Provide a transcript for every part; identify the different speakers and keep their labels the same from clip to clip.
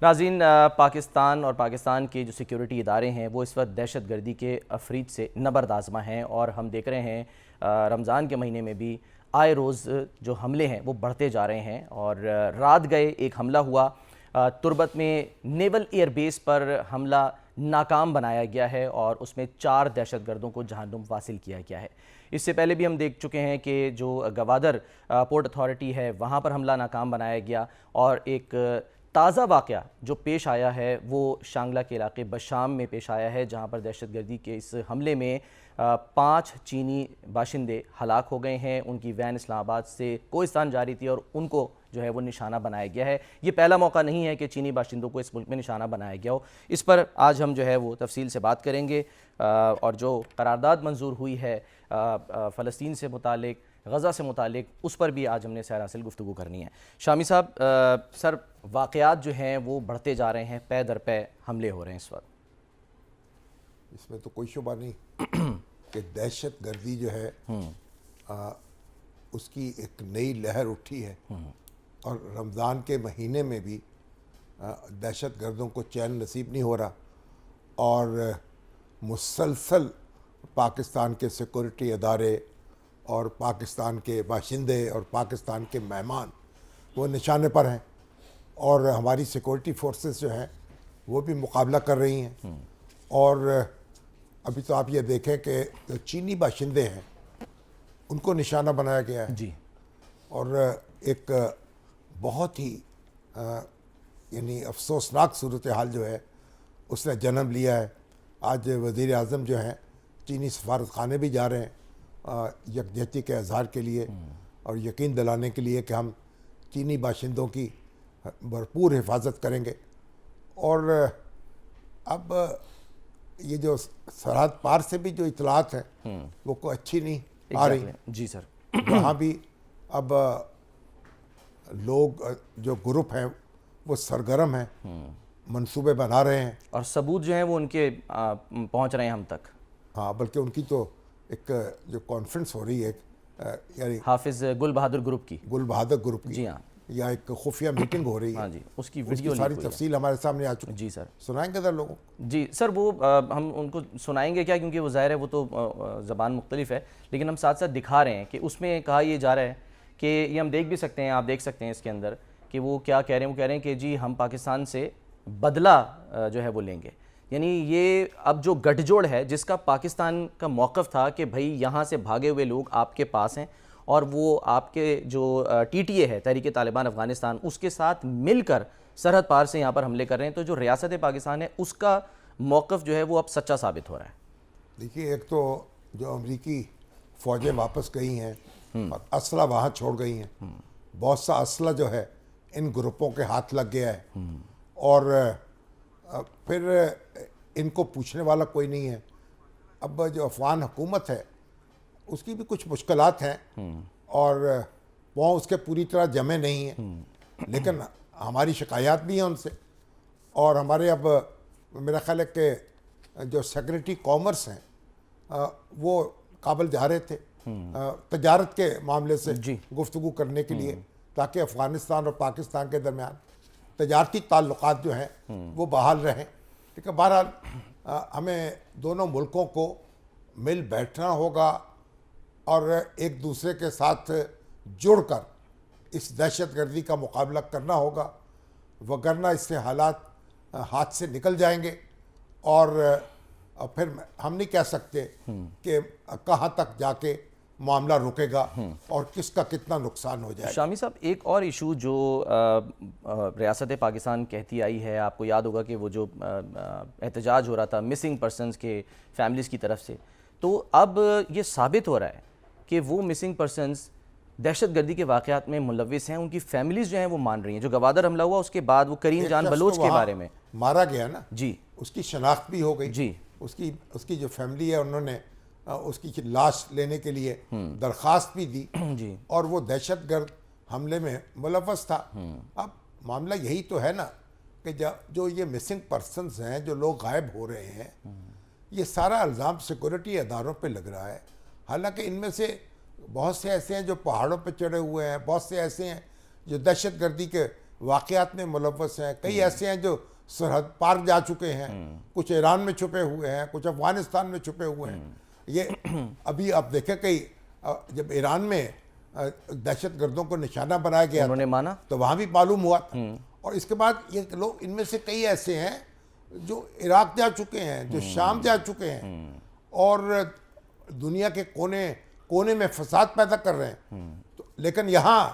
Speaker 1: ناظرین، پاکستان اور پاکستان کے جو سیکیورٹی ادارے ہیں وہ اس وقت دہشت گردی کے افرید سے نبرد آزما ہیں، اور ہم دیکھ رہے ہیں رمضان کے مہینے میں بھی آئے روز جو حملے ہیں وہ بڑھتے جا رہے ہیں۔ اور رات گئے ایک حملہ ہوا تربت میں، نیول ایئر بیس پر حملہ ناکام بنایا گیا ہے اور اس میں 4 دہشت گردوں کو جہنم واصل کیا گیا ہے۔ اس سے پہلے بھی ہم دیکھ چکے ہیں کہ جو گوادر پورٹ اتھارٹی ہے وہاں پر حملہ ناکام بنایا گیا، اور ایک تازہ واقعہ جو پیش آیا ہے وہ شانگلہ کے علاقے بشام میں پیش آیا ہے، جہاں پر دہشت گردی کے اس حملے میں 5 چینی باشندے ہلاک ہو گئے ہیں۔ ان کی وین اسلام آباد سے کوہستان جا رہی تھی اور ان کو جو ہے وہ نشانہ بنایا گیا ہے۔ یہ پہلا موقع نہیں ہے کہ چینی باشندوں کو اس ملک میں نشانہ بنایا گیا ہو۔ اس پر آج ہم جو ہے وہ تفصیل سے بات کریں گے، اور جو قرارداد منظور ہوئی ہے فلسطین سے متعلق، غزہ سے متعلق، اس پر بھی آج ہم نے سیر حاصل گفتگو کرنی ہے۔ شامی صاحب، سر واقعات جو ہیں وہ بڑھتے جا رہے ہیں، پے در پے حملے ہو رہے ہیں اس وقت۔
Speaker 2: اس میں تو کوئی شبہ نہیں کہ دہشت گردی جو ہے اس کی ایک نئی لہر اٹھی ہے، اور رمضان کے مہینے میں بھی دہشت گردوں کو چین نصیب نہیں ہو رہا، اور مسلسل پاکستان کے سیکورٹی ادارے اور پاکستان کے باشندے اور پاکستان کے مہمان وہ نشانے پر ہیں، اور ہماری سیکورٹی فورسز جو ہیں وہ بھی مقابلہ کر رہی ہیں۔ اور ابھی تو آپ یہ دیکھیں کہ جو چینی باشندے ہیں ان کو نشانہ بنایا گیا ہے،
Speaker 1: جی،
Speaker 2: اور ایک بہت ہی یعنی افسوسناک صورتحال جو ہے اس نے جنم لیا ہے۔ آج وزیر اعظم جو ہیں چینی سفارت خانے بھی جا رہے ہیں یکجہتی کے اظہار کے لیے اور یقین دلانے کے لیے کہ ہم چینی باشندوں کی بھرپور حفاظت کریں گے۔ اور اب یہ جو سرحد پار سے بھی جو اطلاعات ہیں وہ کوئی اچھی نہیں آ رہی۔
Speaker 1: جی سر،
Speaker 2: وہاں بھی اب لوگ جو گروپ ہیں وہ سرگرم ہیں، منصوبے بنا رہے ہیں،
Speaker 1: اور ثبوت جو ہیں وہ ان کے پہنچ رہے ہیں ہم تک۔
Speaker 2: ہاں، بلکہ ان کی تو ایک جو کانفرنس ہو رہی ہے یعنی
Speaker 1: حافظ گل بہادر گروپ کی،
Speaker 2: گل بہادر گروپ کی،
Speaker 1: جی ہاں،
Speaker 2: یا ایک خفیہ میٹنگ ہو رہی ہے،
Speaker 1: ہاں جی، اس کی
Speaker 2: اس
Speaker 1: ویڈیو
Speaker 2: کی ساری
Speaker 1: لیک ہوئی ہے۔
Speaker 2: تفصیل ہمارے سامنے آ چکی۔
Speaker 1: جی سر،
Speaker 2: سنائیں گے ذرا لوگوں کو؟
Speaker 1: جی سر، وہ ہم ان کو سنائیں گے کیا، کیونکہ وہ ظاہر ہے وہ تو زبان مختلف ہے، لیکن ہم ساتھ ساتھ دکھا رہے ہیں کہ اس میں کہا یہ جا رہا ہے کہ یہ ہم دیکھ بھی سکتے ہیں، آپ دیکھ سکتے ہیں اس کے اندر کہ وہ کیا کہہ رہے ہیں۔ وہ کہہ رہے ہیں کہ جی ہم پاکستان سے بدلہ جو ہے وہ لیں گے، یعنی یہ اب جو گٹھ جوڑ ہے جس کا پاکستان کا موقف تھا کہ بھائی یہاں سے بھاگے ہوئے لوگ آپ کے پاس ہیں، اور وہ آپ کے جو ٹی ٹی اے ہے تحریک طالبان افغانستان، اس کے ساتھ مل کر سرحد پار سے یہاں پر حملے کر رہے ہیں، تو جو ریاست پاکستان ہے اس کا موقف جو ہے وہ اب سچا ثابت ہو رہا ہے۔
Speaker 2: دیکھیے، ایک تو جو امریکی فوجیں واپس گئی ہیں اور اسلحہ وہاں چھوڑ گئی ہیں، بہت سا اسلحہ جو ہے ان گروپوں کے ہاتھ لگ گیا ہے، اور پھر ان کو پوچھنے والا کوئی نہیں ہے۔ اب جو افغان حکومت ہے اس کی بھی کچھ مشکلات ہیں، اور وہ اس کے پوری طرح جمے نہیں ہیں، لیکن ہماری شکایات بھی ہیں ان سے، اور ہمارے اب میرا خیال ہے کہ جو سیکرٹری کامرس ہیں وہ کابل جا رہے تھے تجارت کے معاملے سے گفتگو کرنے کے لیے، تاکہ افغانستان اور پاکستان کے درمیان تجارتی تعلقات جو ہیں وہ بحال رہیں۔ لیکن بہرحال ہمیں دونوں ملکوں کو مل بیٹھنا ہوگا اور ایک دوسرے کے ساتھ جڑ کر اس دہشت گردی کا مقابلہ کرنا ہوگا، وگرنہ اس سے حالات ہاتھ سے نکل جائیں گے، اور پھر ہم نہیں کہہ سکتے کہ کہاں تک جا کے معاملہ رکے گا اور کس کا کتنا نقصان ہو جائے۔
Speaker 1: شامی صاحب، ایک اور ایشو جو ریاست پاکستان کہتی آئی ہے، آپ کو یاد ہوگا کہ وہ جو احتجاج ہو رہا تھا مسنگ پرسنز کے فیملیز کی طرف سے، تو اب یہ ثابت ہو رہا ہے کہ وہ مسنگ پرسنز دہشت گردی کے واقعات میں ملوث ہیں، ان کی فیملیز جو ہیں وہ مان رہی ہیں۔ جو گوادر حملہ ہوا اس کے بعد وہ کریم جان بلوچ کے بارے میں
Speaker 2: مارا گیا نا،
Speaker 1: جی،
Speaker 2: اس کی شناخت بھی ہو گئی،
Speaker 1: جی،
Speaker 2: اس کی جو فیملی ہے انہوں نے اس کی لاش لینے کے لیے درخواست بھی دی،
Speaker 1: جی،
Speaker 2: اور وہ دہشت گرد حملے میں ملوث تھا۔ اب معاملہ یہی تو ہے نا کہ جو یہ مسنگ پرسنز ہیں، جو لوگ غائب ہو رہے ہیں، یہ سارا الزام سیکورٹی اداروں پہ لگ رہا ہے، حالانکہ ان میں سے بہت سے ایسے ہیں جو پہاڑوں پہ چڑھے ہوئے ہیں، بہت سے ایسے ہیں جو دہشت گردی کے واقعات میں ملوث ہیں، کئی ایسے ہیں جو سرحد پار جا چکے ہیں، کچھ ایران میں چھپے ہوئے ہیں، کچھ افغانستان میں چھپے ہوئے ہیں. یہ ابھی آپ دیکھیں کہ جب ایران میں دہشت گردوں کو نشانہ بنایا گیا
Speaker 1: انہوں نے مانا
Speaker 2: تو وہاں بھی معلوم ہوا تھا. اور اس کے بعد یہ لوگ، ان میں سے کئی ایسے ہیں جو عراق جا چکے ہیں، جو شام جا چکے ہیں اور دنیا کے کونے میں فساد پیدا کر رہے ہیں. لیکن یہاں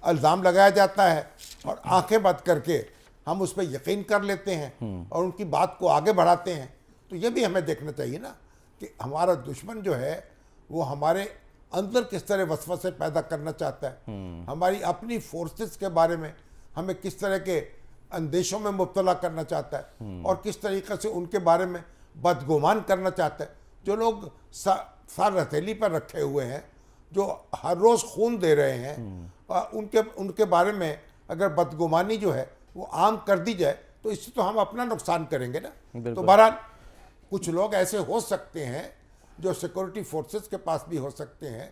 Speaker 2: الزام لگایا جاتا ہے اور آنکھیں بند کر کے ہم اس پہ یقین کر لیتے ہیں اور ان کی بات کو آگے بڑھاتے ہیں. تو یہ بھی ہمیں دیکھنا چاہیے نا کہ ہمارا دشمن جو ہے وہ ہمارے اندر کس طرح وسوسے پیدا کرنا چاہتا ہے، ہماری اپنی فورسز کے بارے میں ہمیں کس طرح کے اندیشوں میں مبتلا کرنا چاہتا ہے اور کس طریقے سے ان کے بارے میں بدگمان کرنا چاہتا ہے. جو لوگ سر ہتھیلی پر رکھے ہوئے ہیں، جو ہر روز خون دے رہے ہیں، ان کے بارے میں اگر بدگمانی جو ہے وہ عام کر دی جائے تو اس سے تو ہم اپنا نقصان کریں گے نا. تو بہرحال کچھ لوگ ایسے ہو سکتے ہیں جو سیکورٹی فورسز کے پاس بھی ہو سکتے ہیں،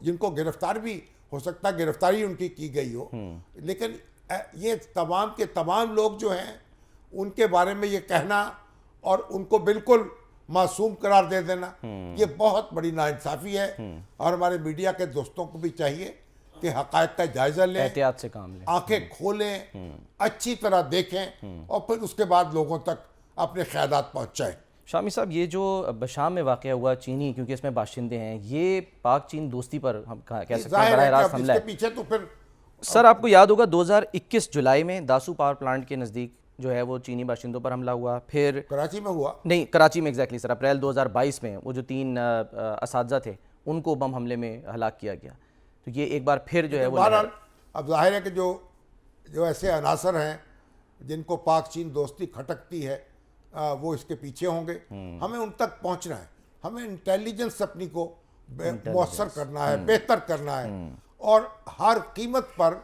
Speaker 2: جن کو گرفتار بھی ہو سکتا ہے، گرفتاری ان کی گئی ہو. لیکن یہ تمام کے تمام لوگ جو ہیں ان کے بارے میں یہ کہنا اور ان کو بالکل معصوم قرار دے دینا، یہ بہت بڑی ناانصافی ہے. اور ہمارے میڈیا کے دوستوں کو بھی چاہیے کہ حقائق کا جائزہ لیں،
Speaker 1: احتیاط سے کام لیں،
Speaker 2: آنکھیں کھولیں، اچھی طرح دیکھیں اور پھر اس کے بعد لوگوں تک اپنے خیالات پہنچائیں.
Speaker 1: شامی صاحب، یہ جو بشام میں واقع ہوا چینی، کیونکہ اس میں باشندے ہیں، یہ پاک چین دوستی پر ہم کہہ سکتے ہیں
Speaker 2: ظاہر
Speaker 1: براہ
Speaker 2: ہے
Speaker 1: راست
Speaker 2: کہ
Speaker 1: حملہ
Speaker 2: اس
Speaker 1: ہے.
Speaker 2: کے پیچھے تو پھر
Speaker 1: سر آپ کو یاد ہوگا 2021 جولائی میں داسو پاور پلانٹ کے نزدیک جو ہے وہ چینی باشندوں پر حملہ ہوا. پھر
Speaker 2: کراچی میں ہوا،
Speaker 1: نہیں، کراچی میں ایگزیکٹلی سر، اپریل 2022 میں وہ جو 3 اساتذہ تھے ان کو بم حملے میں ہلاک کیا گیا. تو یہ ایک بار پھر جو ہے وہ
Speaker 2: بہرحال اب ظاہر ہے کہ جو ایسے عناصر ہیں جن کو پاک چین دوستی کھٹکتی ہے وہ اس کے پیچھے ہوں گے. ہمیں ان تک پہنچنا ہے، ہمیں انٹیلیجنس اپنی کو مؤثر کرنا ہے، بہتر کرنا ہے اور ہر قیمت پر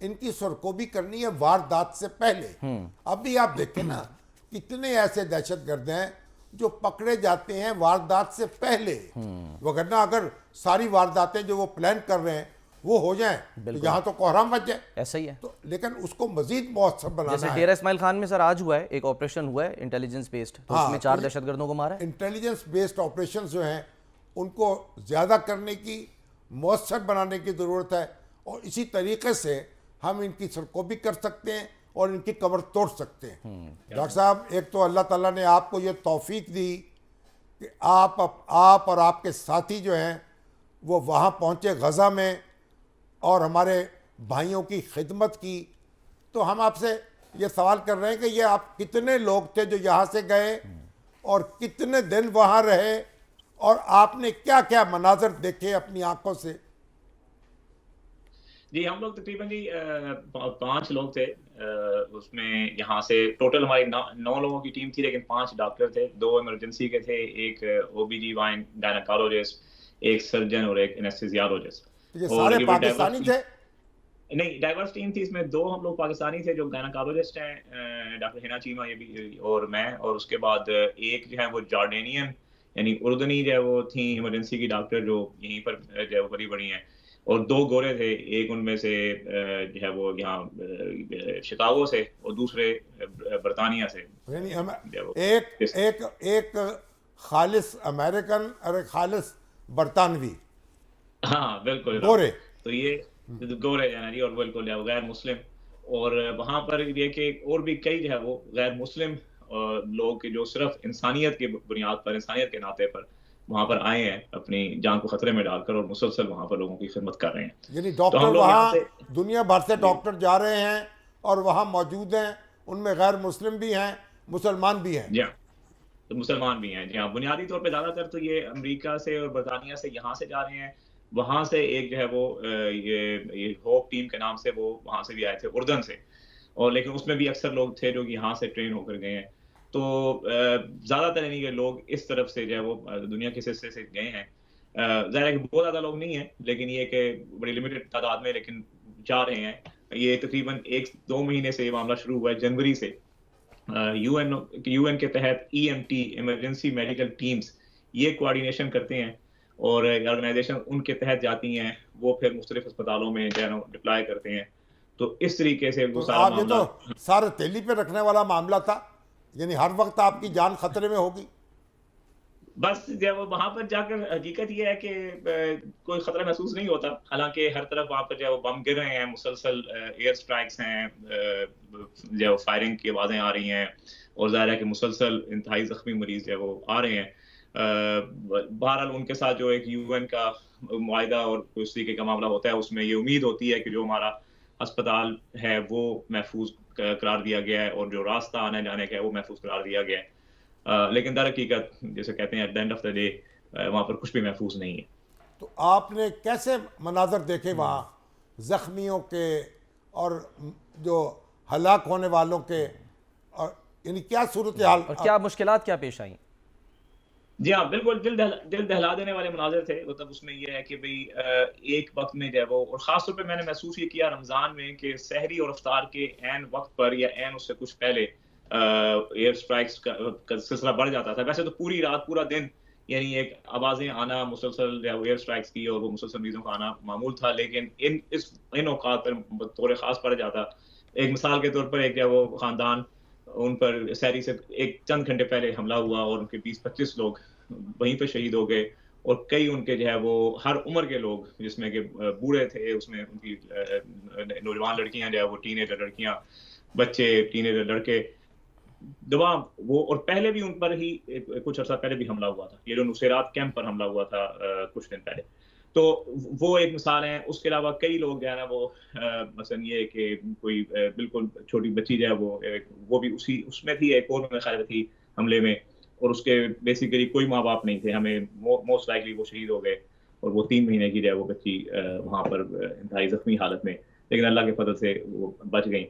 Speaker 2: ان کی سرکوبی کرنی ہے واردات سے پہلے. اب بھی آپ دیکھیں نا کتنے ایسے دہشت گرد ہیں جو پکڑے جاتے ہیں واردات سے پہلے، وگرنہ اگر ساری وارداتیں جو وہ پلان کر رہے ہیں وہ ہو جائیں تو یہاں تو کوہرام بچ جائے.
Speaker 1: ایسا ہی ہے.
Speaker 2: تو لیکن اس کو مزید مؤثر
Speaker 1: جیسے
Speaker 2: بنانا ہے.
Speaker 1: ڈیرہ اسماعیل خان میں سر آج ہوا ہے ایک آپریشن ہوا ہے انٹیلیجنس بیسڈ، تو اس میں 4 دہشت گردوں کو مارا ہے.
Speaker 2: انٹیلیجنس بیسڈ آپریشنز جو ہیں ان کو زیادہ کرنے کی، مؤثر بنانے کی ضرورت ہے اور اسی طریقے سے ہم ان کی سرکوبی کر سکتے ہیں اور ان کی کمر توڑ سکتے ہیں. ڈاکٹر صاحب، ایک تو اللہ تعالیٰ نے آپ کو یہ توفیق دی کہ آپ اور آپ کے ساتھی جو ہیں وہ وہاں پہنچے غزہ میں اور ہمارے بھائیوں کی خدمت کی. تو ہم آپ سے یہ سوال کر رہے ہیں کہ یہ آپ کتنے لوگ تھے جو یہاں سے گئے اور کتنے دن وہاں رہے اور آپ نے کیا کیا مناظر دیکھے اپنی آنکھوں سے؟
Speaker 3: جی ہم لوگ تقریباً 5 لوگ تھے اس میں. یہاں سے ٹوٹل ہماری 9 لوگوں کی ٹیم تھی، لیکن 5 ڈاکٹر تھے، 2 ایمرجنسی کے تھے، ایک OB-GYN گائنیکالوجسٹ، ایک سرجن اور ایک انیستھیزیالوجسٹ.
Speaker 2: یہ سارے پاکستانی تھے؟
Speaker 3: نہیں، ڈائیورس ٹیم تھی. اس میں 2 ہم لوگ پاکستانی تھے جو گائنیکالوجسٹ ہیں، ڈاکٹر ہنا چیمہ یہ بھی اور میں، اور اس کے بعد ایک جو ہے وہ جارڈینین یعنی اردنی جو ہے وہ تھیں ایمرجنسی کی ڈاکٹر جو یہیں پر جو ہے وہ بڑی بڑی ہیں، اور 2 گورے تھے. ایک ان میں سے جو ہے وہ یہاں شکاگو سے اور دوسرے برطانیہ سے.
Speaker 2: ایک خالص امریکن اور ایک خالص برطانوی.
Speaker 3: ہاں بالکل
Speaker 2: گورے.
Speaker 3: تو یہ گورے جی اور بالکل غیر مسلم. اور وہاں پر یہ کہ اور بھی کئی جو ہے وہ غیر مسلم لوگ جو صرف انسانیت کی بنیاد پر، انسانیت کے ناطے پر وہاں پر آئے ہیں اپنی جان کو خطرے میں ڈال کر اور مسلسل وہاں پر لوگوں کی خدمت کر رہے ہیں.
Speaker 2: یعنی ڈاکٹر وہاں دنیا بھر سے ڈاکٹر جا رہے ہیں اور وہاں موجود ہیں، ان میں غیر مسلم بھی ہیں، مسلمان بھی ہیں.
Speaker 3: جی ہاں، تو مسلمان بھی ہیں. جی ہاں، بنیادی طور پہ زیادہ تر تو یہ امریکہ سے اور برطانیہ سے یہاں سے جا رہے ہیں. وہاں سے ایک جو ہے وہ یہ ہوپ ٹیم کے نام سے وہ وہاں سے بھی آئے تھے اردن سے، اور لیکن اس میں بھی اکثر لوگ تھے جو کہ یہاں سے ٹرین ہو کر گئے ہیں. تو زیادہ تر یعنی کہ لوگ اس طرف سے جو ہے وہ دنیا کے حصے سے گئے ہیں. ظاہر ہے کہ بہت زیادہ لوگ نہیں ہیں، لیکن یہ کہ بڑی لمیٹڈ تعداد میں لیکن جا رہے ہیں. یہ تقریباً 1-2 مہینے سے یہ معاملہ شروع ہوا ہے، جنوری سے. یو این کے تحت EMT ایمرجنسی میڈیکل ٹیمز یہ کوآرڈینیشن کرتے ہیں اور آرگنائزیشن ان کے تحت جاتی ہیں، وہ پھر مختلف اسپتالوں میں جو ہے ڈپلائی کرتے ہیں. تو اس طریقے سے وہ
Speaker 2: تو
Speaker 3: سارا
Speaker 2: آپ یہ
Speaker 3: معاملہ
Speaker 2: تو سارے تیلی پہ رکھنے والا معاملہ تھا، یعنی ہر وقت آپ کی جان خطرے میں ہوگی.
Speaker 3: بس جب وہاں پر جا کر حقیقت یہ ہے کہ کوئی خطرہ محسوس نہیں ہوتا، حالانکہ ہر طرف وہاں پر جو بم گر رہے ہیں، مسلسل ایئر سٹرائکس ہیں، جو فائرنگ کی آوازیں آ رہی ہیں، اور ظاہر ہے کہ مسلسل انتہائی زخمی مریض جو ہے وہ آ رہے ہیں. بہرحال ان کے ساتھ جو ایک یو این کا معاہدہ اور اس طریقے کا معاملہ ہوتا ہے، اس میں یہ امید ہوتی ہے کہ جو ہمارا ہسپتال ہے وہ محفوظ قرار دیا گیا ہے، اور جو راستہ آنے جانے کا ہے وہ محفوظ قرار دیا گیا ہے. لیکن در حقیقت جیسے کہتے ہیں at the end of the day وہاں پر کچھ بھی محفوظ نہیں ہے.
Speaker 2: تو آپ نے کیسے مناظر دیکھے وہاں زخمیوں کے اور جو ہلاک ہونے والوں کے، اور یعنی کیا صورتحال؟
Speaker 1: اور کیا مشکلات کیا پیش آئیں؟
Speaker 3: جی ہاں بالکل، دل دہلا دینے والے مناظر تھے. مطلب اس میں یہ ہے کہ بھئی ایک وقت میں جو ہے وہ، اور خاص طور پہ میں نے محسوس یہ کیا رمضان میں کہ سحری اور افطار کے عین وقت پر یا عین اس سے کچھ پہلے ایئر سٹرائکس کا سلسلہ بڑھ جاتا تھا. ویسے تو پوری رات پورا دن یعنی ایک آوازیں آنا مسلسل جو ایئر سٹرائکس کی اور وہ مسلسل مریضوں کا آنا معمول تھا، لیکن ان اوقات پر طور خاص پڑ جاتا. ایک مثال کے طور پر ایک جو وہ خاندان، ان پر سحری سے ایک چند گھنٹے پہلے حملہ ہوا اور ان کے 20-25 لوگ وہیں پہ شہید ہو گئے، اور کئی ان کے جو ہے وہ ہر عمر کے لوگ، جس میں کہ بوڑھے تھے، اس میں ان کی نوجوان لڑکیاں جو ہے وہ ٹین ایجر لڑکیاں، بچے، ٹین ایجر لڑکے دبا وہ. اور پہلے بھی ان پر ہی کچھ عرصہ پہلے بھی حملہ ہوا تھا، یہ جو نصیرات کیمپ پر حملہ ہوا تھا کچھ دن پہلے. تو وہ ایک مثال ہے. اس کے علاوہ کئی لوگ جو ہے نا وہ مثلا یہ کہ کوئی بالکل چھوٹی بچی جو ہے وہ بھی اس میں تھی، ایک اور میں خیال تھی حملے میں، اور اس کے بیسیکلی کوئی ماں باپ نہیں تھے. ہمیں موسٹ لائکلی وہ شہید ہو گئے، اور وہ 3 مہینے کی جو ہے وہ بچی وہاں پر انتہائی زخمی حالت میں، لیکن اللہ کے فضل سے وہ بچ گئیں.